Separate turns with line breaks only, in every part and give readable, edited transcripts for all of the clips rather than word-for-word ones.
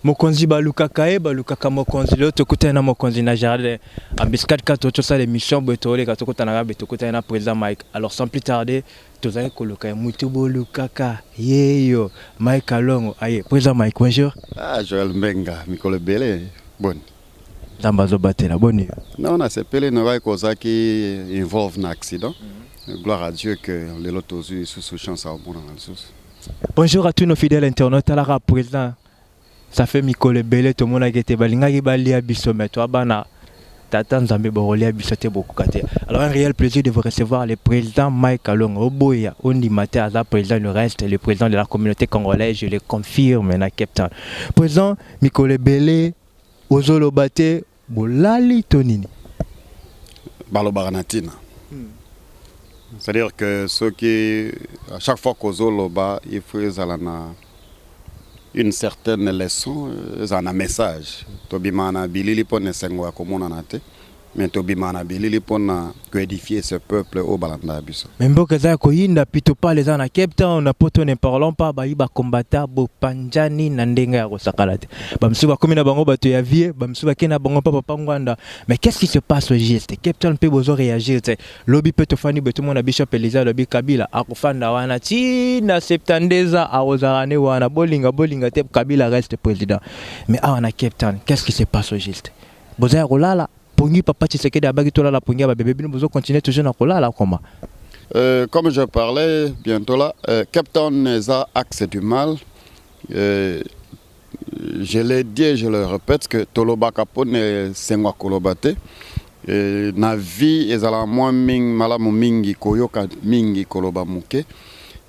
mokonzi baluka kae baluka ka mokonzi leo tokuta na mokonzi na jardin ambiskat ka to ça l'émission betole ka tokuta na betokuta na président Mike. Alors sans plus tarder tozali koluka mutu boluka ka yeyo Mike Alongo aye président Mike bonjour.
Ah Joël Mbenga Mikolo Belé bonne.
Zambazo batela bonne.
Non c'est pelé no vai causa qui involve un accident. Gloire à Dieu que les lotos sous chance à bon dans le sous.
Bonjour à tous nos fidèles internautes à la président. Ça fait Mikolo Belé tout le monde a été balinga qui bali à biso mais toi bana tata nzambe boroli à biso te beaucoup kate. Alors un réel plaisir de vous recevoir le président Mike Alongo Oboya Ondimate à président le reste le président de la communauté congolaise je le confirme na Cape Town. Président Mikolo Belé ozolo bate bolali tonini.
Balo baranatina. C'est-à-dire que ceux qui à chaque fois qu'ozolo ba il faut une certaine leçon, un message. Tobimana bilili pone sengwa komona nate, mais tobimana bilili pona édifier ce peuple au balanda biso.
Membo kaza ko yinda pito pa les na Cape Town na poto ne parlons pas ba iba combattre bo panjani na ndenga ya kosakalate. Bamsuba komina bango bato ya vie, bamsuba kena bango papa pangwanda. Mais qu'est-ce qui se passe au geste? Cape Town peut bozo réagir te. Lobby peut fani beto mona Bishop Eliza lobby Kabila akufanda wana ti na septandeza awozarane wana bolinga te Kabila reste président. Mais na Cape Town, qu'est-ce qui se passe au geste? Boza rolala Pongi papa Tshisekedi abaki tola la pongi ba bébé bino bozo continuer toujours na kolala comment?
Comme je parlais bientôt là, Cape Town est à axe du mal. Je l'ai dit et je le répète que Toloba Kapone sengwa kolobate. Na vie ezala moins malamu mingi koyoka mingi koloba muke.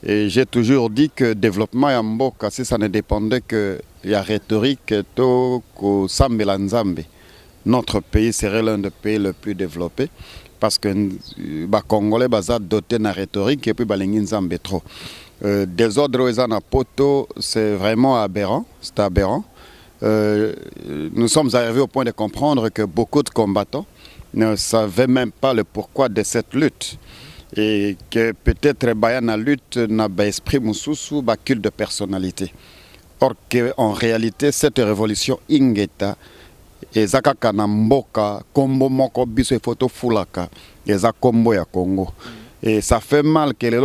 Et j'ai toujours dit que développement ya mboka si ça ne dépendait que ya rhétorique to ko sambela nzambe. Notre pays serait l'un des pays les plus développés parce que les Congolais sont dotés de la rhétorique et puis les Nzambe trop. Désordre na poto, c'est vraiment aberrant. C'est aberrant. Nous sommes arrivés au point de comprendre que beaucoup de combattants ne savaient même pas le pourquoi de cette lutte. Et que peut-être la lutte n'a pas esprit moussoussou, ba culte de personnalité. Or qu'en réalité, cette révolution ingeta ezaka kana mboka kombo moko biso e photo fulaka eza kombo ya Congo et ça fait mal que les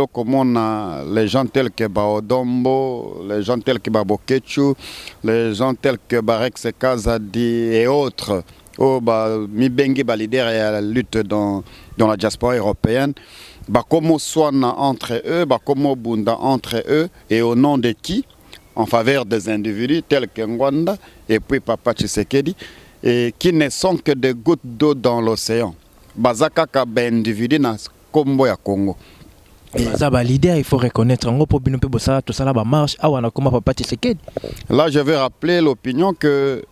les gens tels que Baodombo, les gens tels que Babokechu, les gens tels que Barex Kazadi et autres mibengi ba leader et la lutte dans la diaspora européenne comme soana entre eux comme bunda entre eux et au nom de qui en faveur des individus tels que Ngwanda et puis Papa Tshisekedi et qui ne sont que des gouttes d'eau dans l'océan. Bazaka ka ben individu na kombo ya Congo.
L'idée il faut reconnaître en gros bino pe bosala to sala ba marche awana koma Papa Tshisekedi.
Là je vais rappeler l'opinion que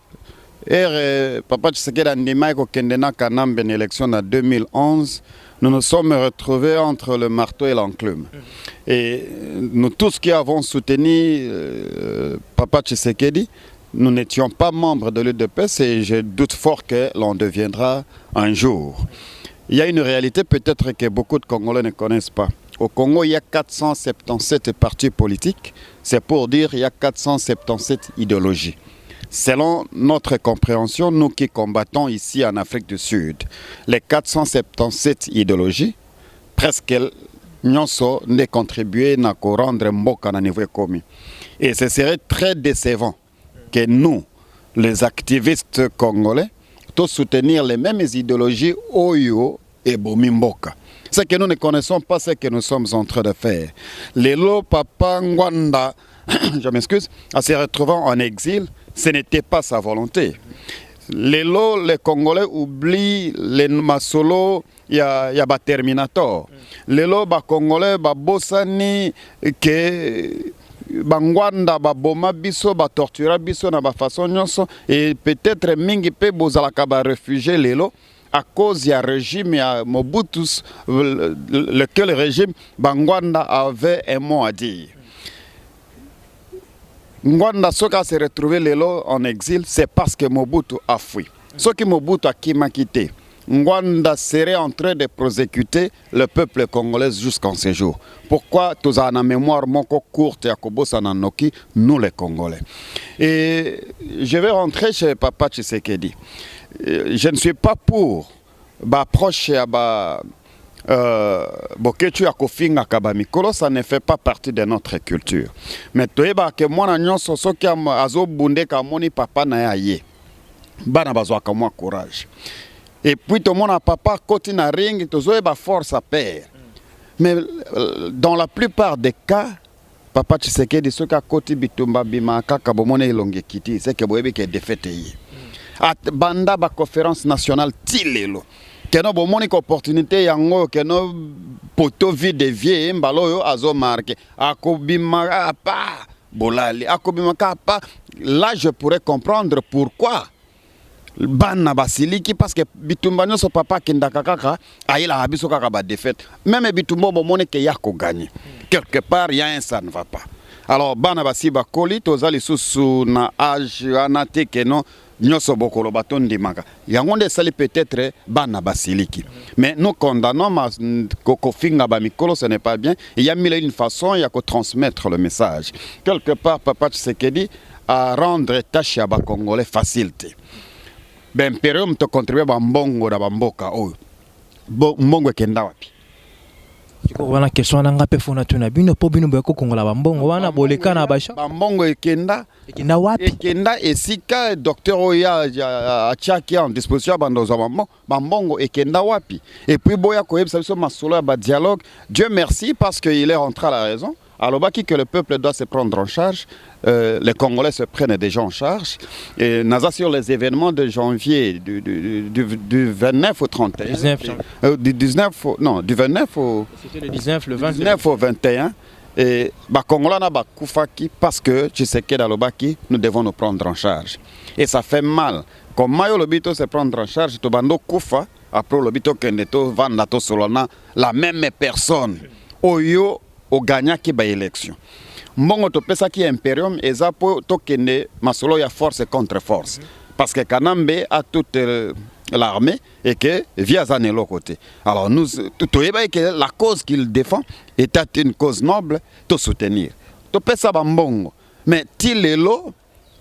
Papa Tshisekedi andima ko kendena kanambe en élection en 2011. Nous nous sommes retrouvés entre le marteau et l'enclume. Et nous tous qui avons soutenu Papa Tshisekedi, nous n'étions pas membres de l'UDPS et je doute fort que l'on deviendra un jour. Il y a une réalité peut-être que beaucoup de Congolais ne connaissent pas. Au Congo, il y a 477 partis politiques. C'est pour dire qu'il y a 477 idéologies. Selon notre compréhension, nous qui combattons ici en Afrique du Sud, les 477 idéologies, presque n'ont ne contribué à rendre mboka na niveau commun. Et ce serait très décevant que nous, les activistes congolais, tous soutenir les mêmes idéologies Oyo et Bomimboka. Ce que nous ne connaissons pas, c'est ce que nous sommes en train de faire. Lelo Papa Ngwanda, je m'excuse, en se retrouvant en exil, ce n'était pas sa volonté. Lelo, les Congolais oublient les Masolo, il y a ba Terminator. Lelo, ba Congolais, ba Bossani, que Bangwanda baboma biso ba tortura biso na ba façon nyonso et peut-être mingi pe bozalaka ba réfugié lelo à cause du régime ya Mobutu lequel régime Bangwanda avait un mot à dire. Ngwanda soka s'est retrouvé lelo en exil c'est parce que Mobutu a fui. Ce que Mobutu a quitté Ngwanda serait en train de prosécuter le peuple congolais jusqu'en ce jour. Pourquoi tous en mémoire moko courte ya kobosa na noki nous les Congolais. Et je vais rentrer chez Papa Tshisekedi. Je ne suis pas pour approche ya boketu ya kofinga kaba mikolo, ça ne fait pas partie de notre culture. Mais toyeba ke mwana nyonso soki azo bunde ka moni papa na ya ye. Bana bazwa ka moi courage. Et puis tout le monde a papa côté na ring, tout le force à perdre. Mais dans la plupart des cas, Papa Tshisekedi ce ka côté bitumba bimaka kabomone ilonge kiti, c'est que boyebi ke défaite yi. At banda ba conférence nationale tilelo. Keno bomoni ko opportunité yango keno poto vide vie mbalo yo azo marqué. Akobimaka pa bolali, akobimaka pa. Là je pourrais comprendre pourquoi. Bana basiliki parce que bitumba nyoso papa kindaka kaka ayila abiso kaka ba défaite même bitumba bomone ke yako gagner quelque part il y a un ça ne va pas alors bana basiba koli tozali susu na âge anate que non nyoso bokolo batondi maka yango nde sali peut-être bana basiliki mais nous condamnons koko finga ba mikolo ce n'est pas bien il y a mille une façon il y a que transmettre le message quelque part Papa Tshisekedi à rendre tâche ya ba congolais facilité. Ben imperium to contribuer bambongo da bamboka oyo. Mbongo ekenda wapi?
Siko wana question nanga pe fona tuna bino po bino beko kongola bambongo wana boleka na basha.
Bambongo ekenda
wapi?
Ekenda esika docteur oya achaki en disposition bandoza bambongo ekenda wapi? Et puis boya koyebisa biso masolo ya ba dialogue. Dieu merci parce qu'il est rentré à la raison. Alors, que le peuple doit se prendre en charge, les Congolais se prennent déjà en charge. Et Naza sur les événements de janvier, du 29 au 31. 19, du 29 au...
C'était le 19, le 20.
19 au 21. Et Congolais n'a pas koufaki parce que tu sais que dans le baki, nous devons nous prendre en charge. Et ça fait mal. Comme Mayo Lobito se prendre en charge, tu bando koufa, après Lobito Kendeto, Vandato Solana, la même personne. Oyo, au gagnant qui ba élection. Mbongo to pesa ki imperium ezapo tokende masolo ya force contre force. Parce que Kanambe a toute l'armée et que via Zanelo côté. Alors nous tout que la cause qu'il défend était une cause noble to soutenir. To pesa ba mbongo. Mais tilelo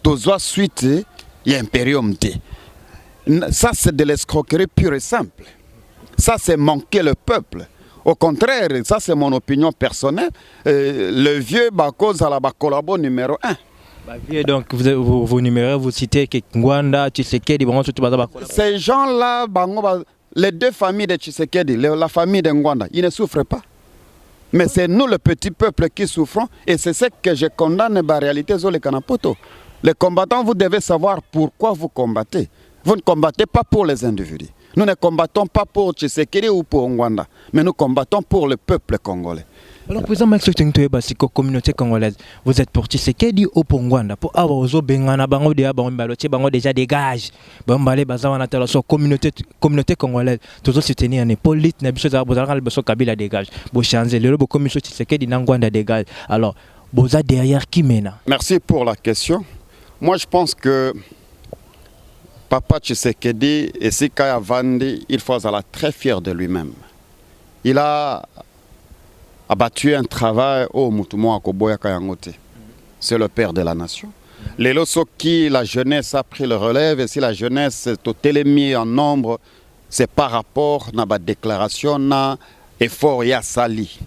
to zwa suite ya imperium te. Ça c'est de l'escroquerie pure et simple. Ça c'est manquer le peuple. Au contraire, ça c'est mon opinion personnelle, le vieux Bako Zalaba collabo numéro 1.
Donc vous numéros, vous citez que Ngwanda, Tshisekedi,
ces gens-là, les deux familles de Tshisekedi, la famille de Ngwanda, ils ne souffrent pas. Mais c'est nous, le petit peuple, qui souffrons, et c'est ce que je condamne en réalité sur les Kanapoto. Les combattants, vous devez savoir pourquoi vous combattez. Vous ne combattez pas pour les individus. Nous ne combattons pas pour Tshisekedi ou pour Ngwanda, mais nous combattons pour le peuple congolais.
Alors, président Max Toyeba, si la communauté congolaise, vous êtes pour Tshisekedi ou pour Ngwanda? Pour avoir aux Bengana, Bango de Abangaloche, Bango déjà dégage. Bambale, Bazawana, la communauté congolaise, tous soutenir un politique, Nabiso Zabozara, Basso Kabila dégage. Bochanze, le robot commission Tshisekedi, Ngwanda dégage. Alors, Boza derrière qui mène?
Merci pour la question. Moi, je pense que Papa Tshisekedi et Sikaya Vandi, il faut être très fier de lui-même. Il a abattu un travail au Mutumo Akoboya Kayangote. C'est le père de la nation. Les Losoki, la jeunesse a pris le relève, et si la jeunesse est mis en nombre, c'est par rapport à la déclaration, à effort Yassali.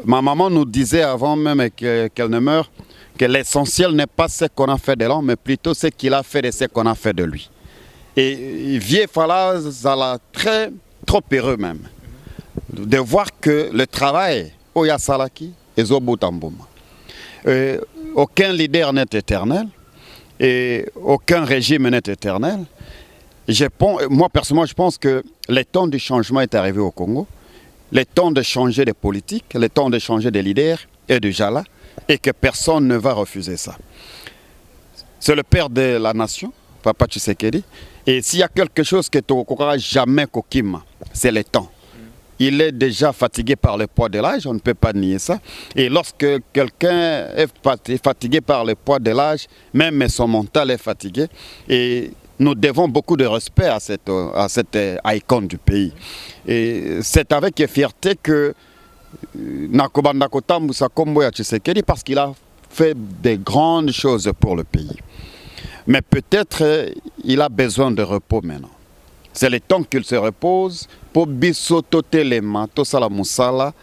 Ma maman nous disait avant même qu'elle ne meure, que l'essentiel n'est pas ce qu'on a fait de l'homme, mais plutôt ce qu'il a fait de ce qu'on a fait de lui. Et Vieux Falaz a trop heureux même, de voir que le travail, Oya Salaki, est Zobotambouma. Aucun leader n'est éternel, et aucun régime n'est éternel. Moi, personnellement, je pense que le temps du changement est arrivé au Congo, le temps de changer de politique, le temps de changer de leader et de Jala, et que personne ne va refuser ça. C'est le père de la nation, Papa Tshisekedi, et s'il y a quelque chose que tu n'auras jamais Kokima, c'est le temps. Il est déjà fatigué par le poids de l'âge, on ne peut pas nier ça. Et lorsque quelqu'un est fatigué par le poids de l'âge, même son mental est fatigué. Et nous devons beaucoup de respect à cette icône du pays. Et c'est avec fierté que Nakobanda Kotambusa Kombo ya Tshisekedi, parce qu'il a fait des grandes choses pour le pays. Mais peut-être il a besoin de repos maintenant. C'est le temps qu'il se repose pour bisoto telema tosala musala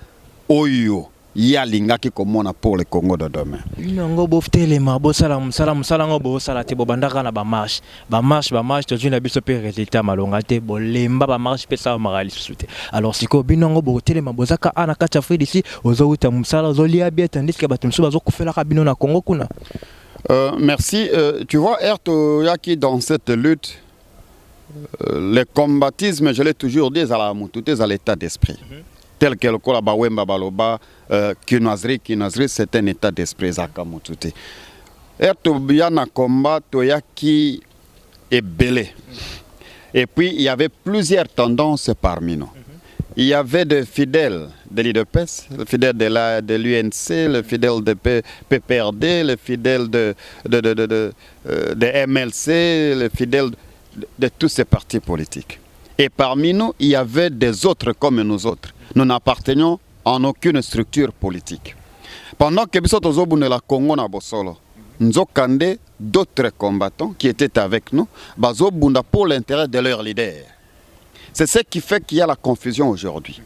oyo yalinga ki komona pour le Congo de demain.
Inongo boftelema bosala musala ngo bosala te bobandaka na ba marche tozwi na biso pe résultat malonga te bolemba ba marche pe sa magali sute. Alors siko binongo botelema bozaka ana kati Afrique d'ici ozo uta musala ozo lia bien tandis que bato mso bazo kufela ka bino na Congo kuna.
Merci. Tu vois, Erto Yaki, dans cette lutte, le combatisme, je l'ai toujours dit, à l'état d'esprit. Tel que le Kola Bawemba Baloba, Kinazri, c'est un état d'esprit, Zakamutute. Erto Yana combat, Toyaki est belé. Et puis, il y avait plusieurs tendances parmi nous. Il y avait des fidèles de l'IDPS, les fidèles de l'UNC, les fidèles de PPRD, les fidèles de MLC, les fidèles de tous ces partis politiques. Et parmi nous, il y avait des autres comme nous autres. Nous n'appartenions en aucune structure politique. Pendant que nous la Congo na Bosolo, nous avons d'autres combattants qui étaient avec nous, pour l'intérêt de leur leader. C'est ce qui fait qu'il y a la confusion aujourd'hui.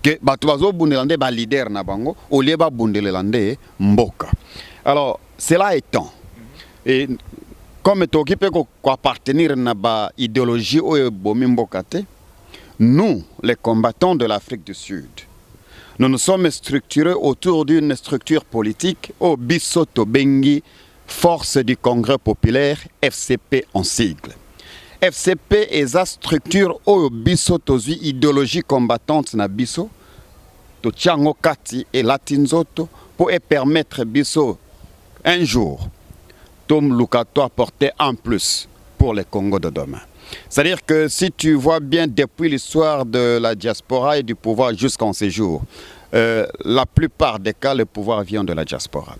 Que Batuazo Bundelande ba leader na bango, au lieu ba Bundelande Mboka. Alors, cela étant, et comme tu peux appartenir à une idéologie ou bomi Mbokate, nous, les combattants de l'Afrique du Sud, nous nous sommes structurés autour d'une structure politique au Bisoto Bengi, Force du Congrès Populaire, FCP en sigle. FCP est la structure au biso tozi idéologie combattante na biso to tiango kati et latinzoto pour permettre biso un jour tom lukato apporter en plus pour le Congo de demain. C'est-à-dire que si tu vois bien depuis l'histoire de la diaspora et du pouvoir jusqu'en ces jours, la plupart des cas, le pouvoir vient de la diaspora.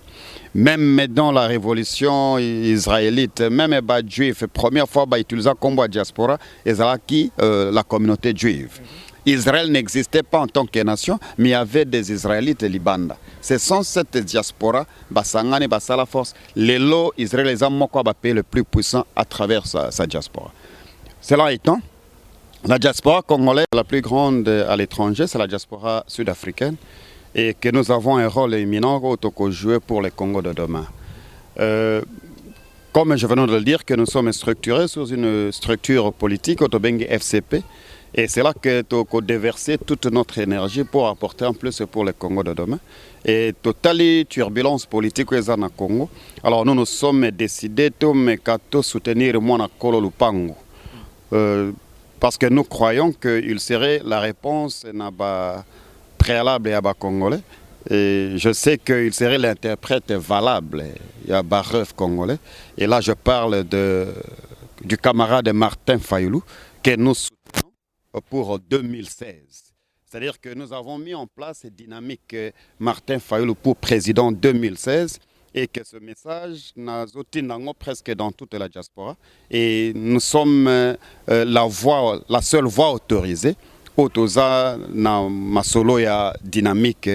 Même dans la révolution israélite, même les juifs, première fois, ils utilisaient comme diaspora, la communauté juive. Israël n'existait pas en tant que nation, mais il y avait des Israélites libanda. Ce sont cette diaspora, Basangane, Basala Force, les lots Israël, les hommes le plus puissant à travers sa diaspora. Cela étant, la diaspora congolaise la plus grande à l'étranger, c'est la diaspora sud-africaine. Et que nous avons un rôle éminent à jouer pour le Congo de demain. Comme je venais de le dire, que nous sommes structurés sous une structure politique, Otobengi FCP, et c'est là que nous avons déversé toute notre énergie pour apporter en plus pour le Congo de demain. Et totale turbulence politique au Congo. Alors nous nous sommes décidés de soutenir Mwana Kolo Lupango. Parce que nous croyons qu'il serait la réponse préalable à Congolais. Et je sais qu'il serait l'interprète valable à Barreuf congolais. Et là, je parle du camarade Martin Fayoulou que nous soutenons pour 2016. C'est-à-dire que nous avons mis en place cette dynamique Martin Fayoulou pour président 2016 et que ce message n'a presque dans toute la diaspora. Et nous sommes la seule voix autorisée Otoza na masolo ya dynamique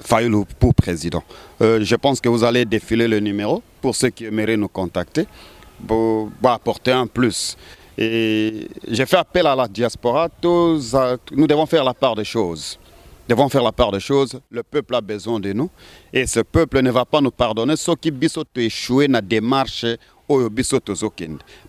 Fayoulou pour président. Je pense que vous allez défiler le numéro pour ceux qui aimeraient nous contacter pour apporter un plus. Et j'ai fait appel à la diaspora. Nous devons faire la part des choses. Le peuple a besoin de nous et ce peuple ne va pas nous pardonner. Ceux qui ont échoué dans la démarche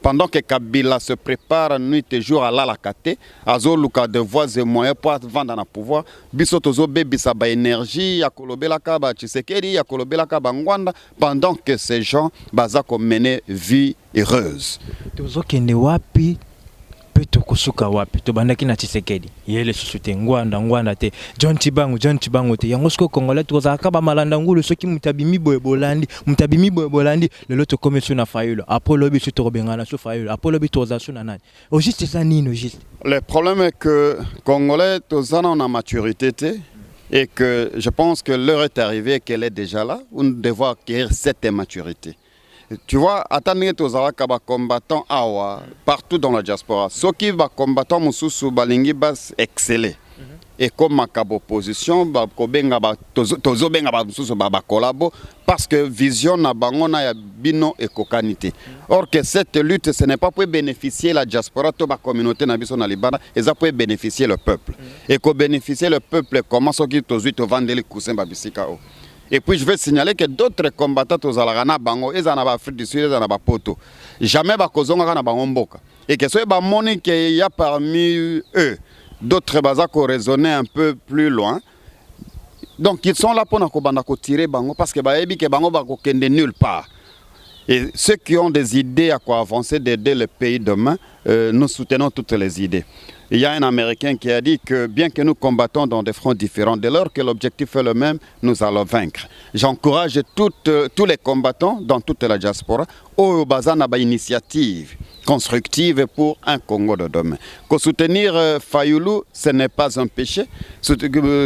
pendant que Kabila se prépare nuit et jour à l'Alakate, Azoluka de voies et moyens pour vendre dans le pouvoir, Bisotozo Bebisa ba énergie, Yakolobela Kaba Tshisekedi, Yakolobela Kaba Ngwanda, pendant que ces gens bazako mené vie heureuse.
Tozo kende wapi peto kusuka wapi to bandaki na Tshisekedi yele susute ngwanda te John Chibangu te yango siko Congolais toza kaba malanda ngulu soki mutabimi bolandi le loto commission na Fayoulou après lobi su to bengana su Fayoulou après lobi toza su na nani au juste ça nino juste.
Le problème est que Congolais toza na maturité te et que je pense que l'heure est arrivée qu'elle est déjà là où nous devons acquérir cette maturité. Tu vois, attendez tozalaka ba combattants awa partout dans la diaspora. Ceux qui ba combattants mususu balingi bas exceller. Et comme ma opposition, tozobenga ba mususu ba collabo parce que vision na bango na ya bino et kokanité. Or que cette lutte ce n'est pas pour bénéficier la diaspora to ba communauté na biso na Libana, et ça pour bénéficier le peuple. Et ko bénéficier le peuple comment ceux qui tozui to vendre les coussins ba bisika o. Et puis je vais signaler que d'autres combattants aux Alarana Bango, ils en ont Afrique du Sud, ils en ont Poto. Jamais Bakozonga na Bango Mboka. Et que ce soit qu'il y a parmi eux d'autres bazas qui raisonnaient un peu plus loin. Donc ils sont là pour nous tirer Bango parce que Bango va nulle part. Et ceux qui ont des idées à quoi avancer, d'aider le pays demain, nous soutenons toutes les idées. Il y a un Américain qui a dit que bien que nous combattons dans des fronts différents, dès lors que l'objectif est le même, nous allons vaincre. J'encourage tous les combattants dans toute la diaspora au bazana ba initiative constructive pour un Congo de demain. Que soutenir Fayulu, ce n'est pas un péché.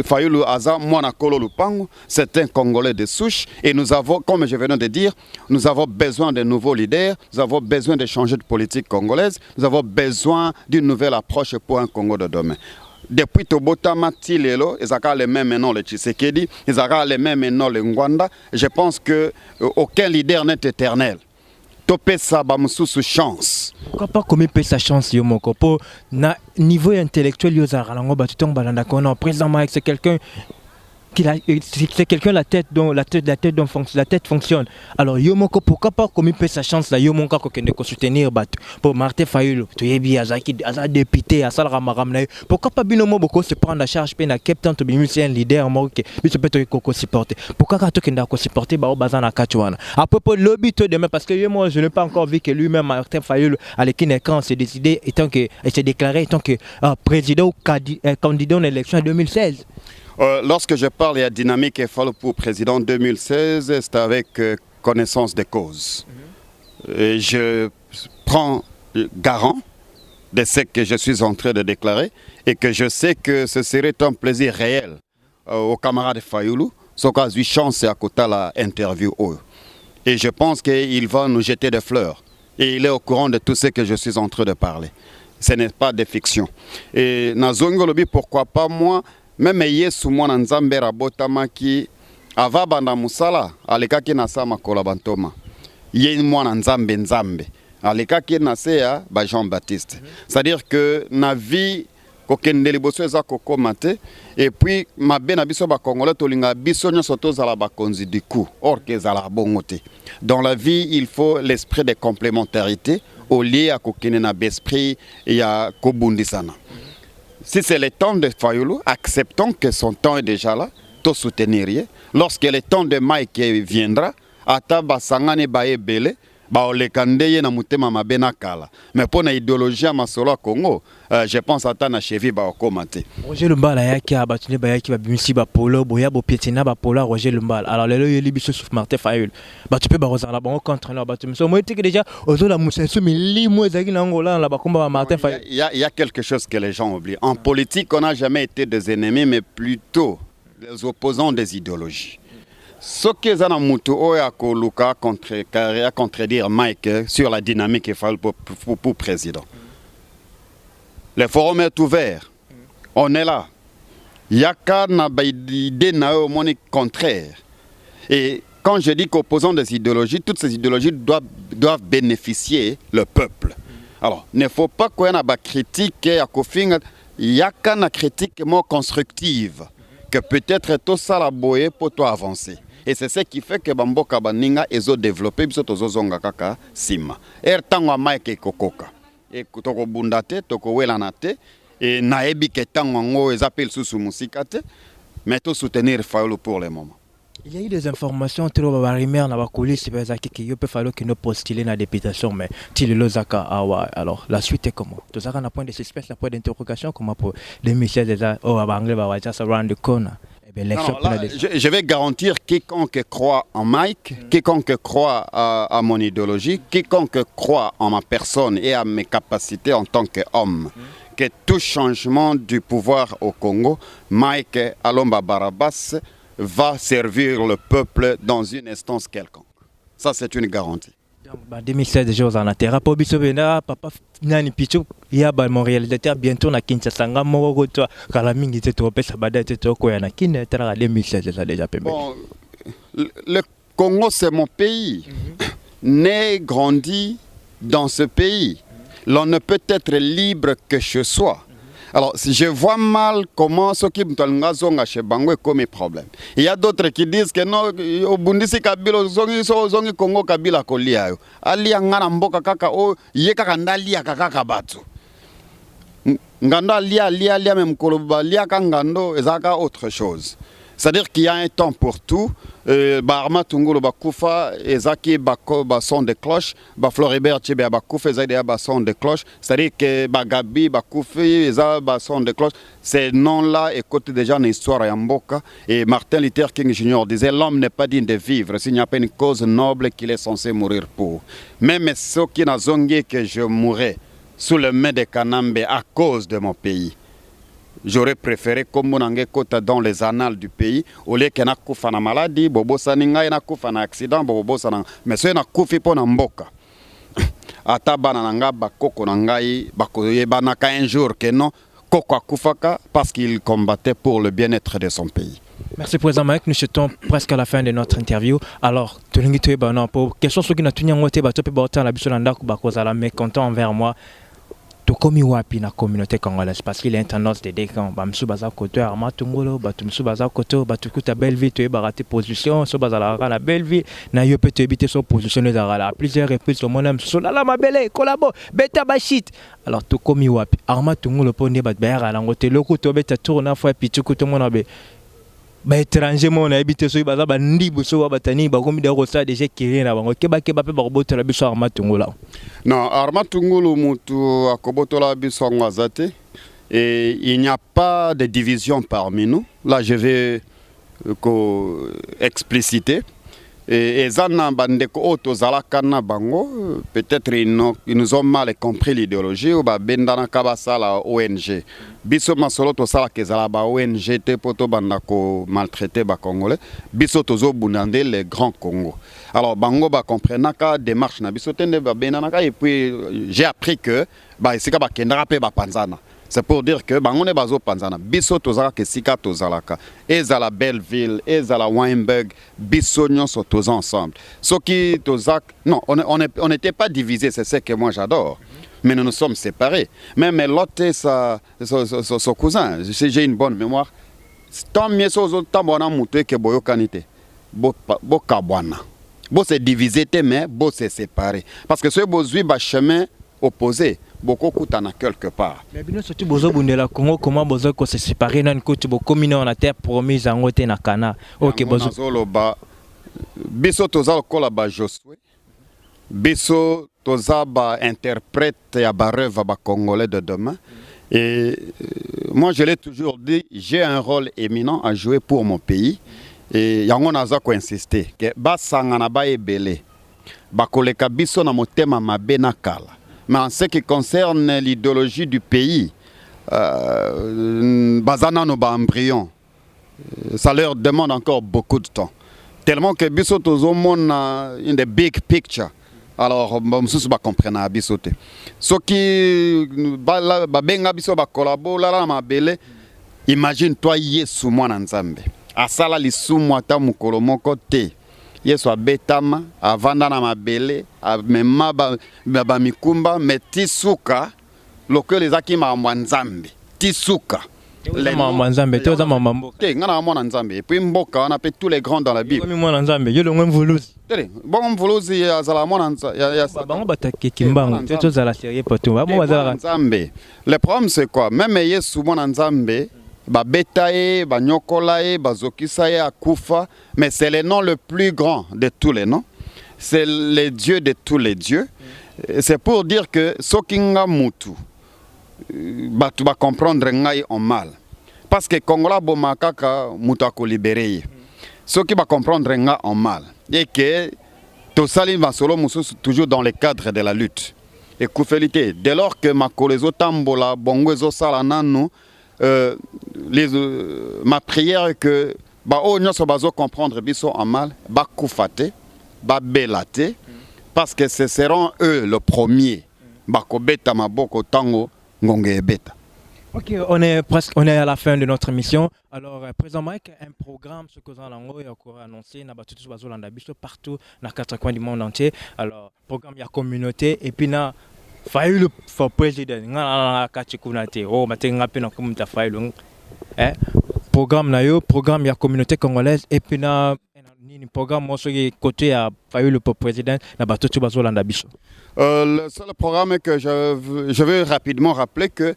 Fayulu Aza, Mwanakolo Lupango, c'est un Congolais de souche. Et nous avons, comme je venais de dire, nous avons besoin de nouveaux leaders, nous avons besoin de changer de politique congolaise, nous avons besoin d'une nouvelle approche pour un Congo de demain. Depuis Tobota Matilelo, ils ont les mêmes noms, les Tshisekedi, ils ont les mêmes noms, les Ngwanda. Je pense qu'aucun leader n'est éternel. Topé ça, sous chance.
Pourquoi pas comme il peut sa chance, Yomoko? Pour niveau intellectuel, Yozarango, Batutong Balandakona, président Mike, c'est quelqu'un. C'est quelqu'un la tête fonctionne. Alors Yomoko pourquoi pas comme il peut sa chance là Yomoko ko soutenir pour Martin Fayulu to yebi azaki aza député asal ramaram na pourquoi pas binomo boko se prendre à charge pe na Cape Town to bimisi un leader moke biso pe to ko supporter pourquoi ka to kenda ko supporter ba bazana kachwana à propos lobby to demain parce que moi je n'ai pas encore vu que lui-même Martin Fayulu à l'équipe quand s'est décidé étant que s'est déclaré étant que président ou candidat en élection en 2016.
Lorsque je parle de dynamique et follow pour président 2016, c'est avec connaissance de cause. Et je prends garant de ce que je suis en train de déclarer et que je sais que ce serait un plaisir réel aux camarades de Fayulu, ce cas eu chance à côté de l'interview. Et je pense qu'il va nous jeter des fleurs. Et il est au courant de tout ce que je suis en train de parler. Ce n'est pas de fiction. Et Nazongolobi, pourquoi pas moi? Même Yesu mwana nzambe rabotamaki ava banda musala alekaki na sama kolabantoma ye mwana nzambe nzambe alekaki na seya ba Jean-Baptiste. C'est-à-dire que na vie kokende liboso eza kokomate et puis mabe na biso ba congolais tolinga biso nyonso tozala bakonzi du coup or que ezala bongote. Dans la vie il faut l'esprit de complémentarité au lieu à kokene na besprit ya kobundisana. Si c'est le temps de Fayulu, acceptons que son temps est déjà là, tout soutenir. Lorsque le temps de Mike viendra, ata basangane bae bele, ba olekandeye na mutema mabena kala. Mais pour l'idéologie à Masolo Congo, je pense à na chevi ba okomate.
Roger Lumbala yaki abatune ba yaki ba bimisi ba polo boya bo pietina ba polo Roger Lumbala. Alors lelo yeli biso sur Martin Fayulu. Ba tu peux ba rozala ba contre là ba tu me so moi que déjà ozola musensu mili mo ezaki na ngola la ba komba ba Martin Fayulu.
Il y a quelque chose que les gens oublient. En politique, on n'a jamais été des ennemis mais plutôt des opposants des idéologies. Ce que Zana Moutou a contredire Mike sur la dynamique qu'il faut pour président. Le forum est ouvert. On est là. Il y a qu'à idée au monde contraire. Et quand je dis qu'opposant des idéologies, toutes ces idéologies doivent bénéficier le peuple. Alors, il ne faut pas qu'on ait une critique à Kofinga. Il y a qu'une critique constructive que peut-être tout ça la boye pour toi avancer. Et c'est ce qui fait que Bamboka Baninga est développé, biso tozozonga kaka sima. Tango Mike kokoka. Et toko bundate, toko welanate, et naebi ke tango ngo ezapel susu musikate, mais tout soutenir Fayulu pour le moment.
Il y a eu des informations trop barimer na bakoli c'est pas que yo peut falloir que nous postuler na députation mais tilelo zaka awa alors la suite est comment to zaka na point de suspense na point d'interrogation comment pour 2016 déjà oh anglais ba just around the corner.
Non, là, je vais garantir quiconque croit en Mike, quiconque croit à mon idéologie, quiconque croit en ma personne et à mes capacités en tant qu'homme, que tout changement du pouvoir au Congo, Mike Alomba Barabas va servir le peuple dans une instance quelconque. Ça, c'est une garantie.
En 2016 déjà aux Anatera pour biso bena papa nani pichu ya ba mon réalisateur bientôt na Kinshasa ngamo toi kala mingi te to pesa bada te to ko ya na kin tera 2016 ça déjà pembe.
Bon, le Congo c'est mon pays. Né, grandi dans ce pays. L'on ne peut être libre que chez soi. Alors, si je vois mal comment ce qui me chez Bango est comme problème. Il y a d'autres qui disent que non, au Bundisi Kabila, zongi Congo Kabila Kolia. Ali ngana mboka kaka o yeka kandalia kaka batu. Nganda lia même koloba lia kangando ezaka autre chose. C'est-à-dire qu'il y a un temps pour tout. Arma Tungulu Bakufa, Ezaki Bako son de cloche, Floribert Tchebe Bakufa, Ezaki son de cloche. C'est-à-dire que Bagabi Bakufi, Ezaki son de cloche. Ces noms-là écoutent déjà une histoire à Mboka. Et Martin Luther King Jr. disait l'homme n'est pas digne de vivre s'il n'y a pas une cause noble qu'il est censé mourir pour. Même ceux qui n'ont zongué que je mourrais sous le main des Kanambe à cause de mon pays. J'aurais préféré comme Monange Kota dans les annales du pays, au lieu qu'il y ait une maladie, bobo saninga y a un accident, bobo sanan. Mais ce n'est pas un mboka. Ata bananga bakoko nangai bakoye banaka un jour que non, koko akufaka parce qu'il combattait pour le bien-être de son pays.
Merci Président Mike, nous sommes presque à la fin de notre interview. Alors, tout le monde pour quelque chose qui n'a tenu en côté, bateau peut la bisolanda kubakoza la mécontent envers moi. To komi wapi na communauté congolaise parce qu'il y a une tendance de décamp bamsu baza koto arma tungolo batumsu baza koto batukuta Belleville to barate position so bazala na Belleville na yo peut éviter son position à plusieurs reprises au monam so la mabele kolabo beta bashit alors to komi wapi arma tungolo ponde bat bayara la ngote loko to beta tourna fois pituku to mona be ba étranger mon habité so baza ba ndibu so batani ba komi de rosa déjà qui na bango keba pe ba robota la biso arma tungolo.
Non, Arma Tungulu Mutu Akobotola Bissongwa Zate. Et il n'y a pas de division parmi nous. Là, je vais expliciter. Et Zana Bandeko Oto Zalakana Bango, peut-être ils nous ont mal compris l'idéologie ou Bendana Kabasa la ONG. Biso Masolo Tosala Kezala ba ONG te poto bandako maltraité ba Congolais. Biso Tozo Bunande le Grand Congo. Alors Bango ba comprenaka démarche na biso tende ba benanaka et puis j'ai appris que ba sika ba kendara pe ba panzana. C'est pour dire que Bango ne bazo panzana. Biso Tozala ke sika Tozalaka. Ezala Belleville, Ezala Weinberg, biso nyonso toza ensemble. Ce qui Tozak non, on n'était pas divisés, c'est ce que moi j'adore. Mais nous nous sommes séparés. Même l'autre, son cousin, si j'ai une bonne mémoire, tant mieux chose tambona mouté que boyo kanité. Bo kabwana. Bo se divisé mais bo se séparé. Parce que ce bozui ba chemin opposé. Beaucoup coûtana quelque part.
Mais bien surtout bozo bundela Congo comment bozo ko se séparer nan ko tu bo communer on a terre promise en ngote na kana. OK bozo.
Zoloba biso toza kola ba Josué. Biso Tozaba interprète à Bareva congolais de demain. Et moi, je l'ai toujours dit, j'ai un rôle éminent à jouer pour mon pays. Et yango naza ko insister que basangana ba ebele bakoleka biso na motema mabe na kala. Mais en ce qui concerne l'idéologie du pays, bazana no ba embryon, ça leur demande encore beaucoup de temps. Tellement que biso tozomona in the big picture. Alors, je ne comprends pas biso te. Ce qui benga biso ba collabo la mabele, imagine toi Yesu mwana nzambe. Asala lisumu ata mukolo moko te. Yesu abetama avanda na mabele, amema ba mikumba metisuka lokelo ezaki ma nzambe. Tisuka.
Les Nzambe, tu as mambo.
Ngana mwana nzambe. Et puis mboka on appelle tous les grands dans la Bible.
Mwana nzambe, yo le ngwe mvuluzi.
Bon mvuluzi ya zala mwana ya
bango bataki kimbango. Tu as la série potu.
Le problème c'est quoi? Même Yesu mwana nzambe ba betaye, ba nyokolaye, ba zokisaye akufa, mais c'est le nom le plus grand de tous les noms. C'est le Dieu de tous les dieux. C'est pour dire que sokinga mutu tu vas comprendre ngai en mal parce que Congola bomakaka mutako libéré ce qui va comprendre ngai en mal et que to sali va solo mususu toujours dans le cadre de la lutte et koufelité dès lors que makolezo tambola bongozo sala nanu ma prière que ba o nyoso bazo comprendre biso en mal ba koufate ba belate parce que ce seront eux le premier. Bakobeta maboko tango ngonge beta.
Ok, on est à la fin de notre émission. Alors, président Mike, un programme, ce que vous avez annoncé, partout dans 4 coins du monde entier. Alors, programme, il y a communauté, et puis, na Fayulu for président. Oh, programme, il y a communauté congolaise, et puis, na programme, côté à Fayulu pour président,
le seul programme est que je veux rapidement rappeler que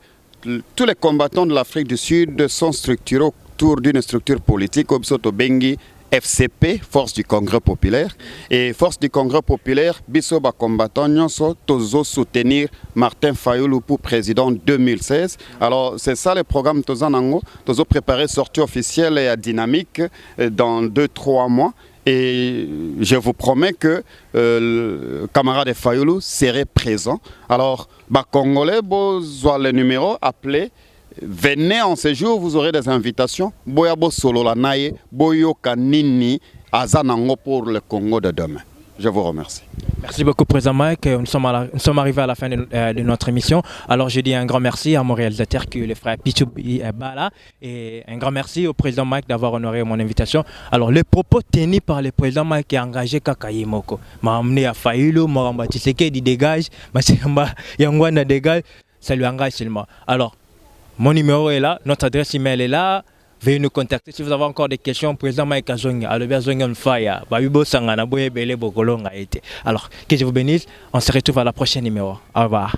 tous les combattants de l'Afrique du Sud sont structurés autour d'une structure politique comme Bengi FCP, Force du Congrès Populaire. Et Force du Congrès Populaire, Bisoba combattant, tozo soutenir Martin Fayulu pour président 2016. Alors c'est ça le programme Tozanango, tozo préparer sortie officielle et dynamique dans 2-3 mois. Et je vous promets que le camarade Fayulu serait présent. Alors, Congolais, besoin le numéro, appelez. Venez en séjour, vous aurez des invitations. Boyabo Sololanaye, Boyo Kanini, Azanango pour le Congo de demain. Je vous remercie.
Merci beaucoup, Président Mike. Nous sommes arrivés à la fin de notre émission. Alors, je dis un grand merci à mon réalisateur, qui est le frère Pichou Bala. Et un grand merci au Président Mike d'avoir honoré mon invitation. Alors, les propos tenus par le Président Mike est engagé Kakayemoko. M'a amené à Fayulu, Moramba Tshisekedi dégage, Masamba Yangwana dégage. Ça lui engage seulement. Alors, mon numéro est là, notre adresse email est là. Veuillez nous contacter si vous avez encore des questions. Président Mike Azonga, alors que je vous bénisse. On se retrouve à la prochaine numéro. Au revoir.